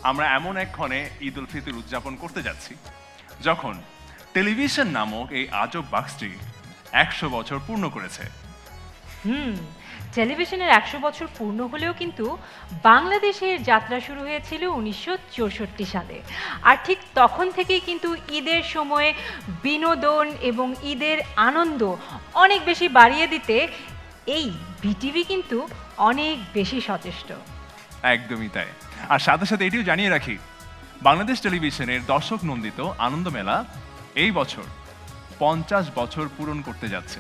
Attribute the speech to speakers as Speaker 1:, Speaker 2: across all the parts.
Speaker 1: আমরা এমন এক ক্ষণে ঈদ উল ফিতর উদযাপন করতে যাচ্ছি যখন টেলিভিশন নামক এই আজব বাক্সটি 100 বছর পূর্ণ করেছে।
Speaker 2: টেলিভিশনের 100 বছর পূর্ণ হলেও কিন্তু বাংলাদেশের যাত্রা শুরু হয়েছিল 1964 সালে। আর ঠিক তখন থেকেই কিন্তু ঈদের সময়ে বিনোদন এবং ঈদের আনন্দ অনেক বেশি বাড়িয়ে দিতে এই বিটিভি কিন্তু অনেক বেশি সচেষ্ট।
Speaker 1: একদমই তাই। আর সাথে সাথে এটিও জানিয়ে রাখি, বাংলাদেশ টেলিভিশনের দর্শক নন্দিত আনন্দ মেলা এই বছর 50 বছর পূরণ করতে যাচ্ছে।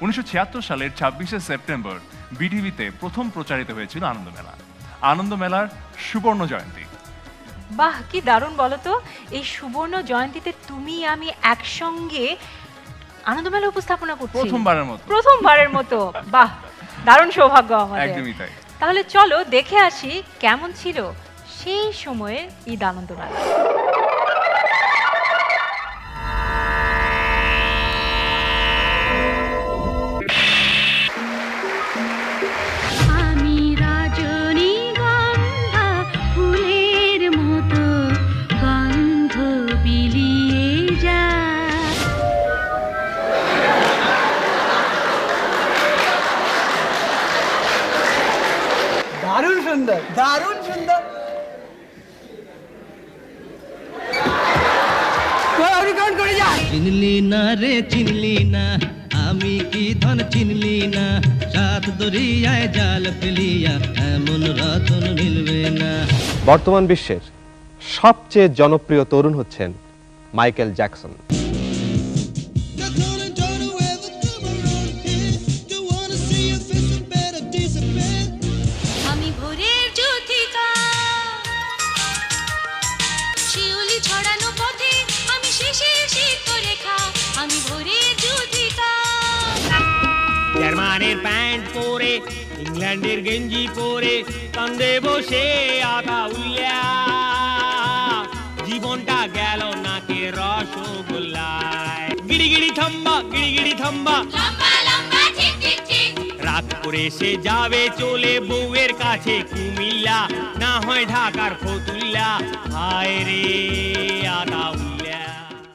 Speaker 1: 1976 সালের 26শে সেপ্টেম্বর বিটিভিতে প্রথম প্রচারিত হয়েছিল আনন্দমেলা। আনন্দমেলার সুবর্ণ জয়ন্তী।
Speaker 2: বাহ, কি দারুণ বলো তো! এই সুবর্ণ জয়ন্তীতে তুমি আমি একসঙ্গে আনন্দমেলা উপস্থাপনা করছি প্রথমবারের মতো। বাহ, দারুণ সৌভাগ্য আমাদের।
Speaker 1: একদমই তাই।
Speaker 2: তাহলে চলো দেখে আসি কেমন ছিল সেই সময়ের ঈদ আনন্দমেলা।
Speaker 3: দারুণ সুন্দর।
Speaker 4: চিনলি না রে চিনলি না, আমি কি ধন চিনলি না, সাত দরিয়ায় জাল ফেলিয়া এমন রতন মিলবে না।
Speaker 5: বর্তমান বিশ্বের সবচেয়ে জনপ্রিয় তরুণ হচ্ছেন মাইকেল জ্যাকসন।
Speaker 6: জার্মানের প্যান্ট পরে, ইংল্যান্ডের গেঞ্জি পরে, কান্দে বসে আঁকা উল্লা, জীবনটা গেল নাকে রসগোল্লায়। গিড়ি গিড়ি থাম্বা, গিড়ি গিড়ি থাম্বা, রাত করে সে যাবে চলে বউয়ের কাছে কুমিল্লা, না হয় ঢাকার ফতুল্লা। হায় রে আদা উল্লা।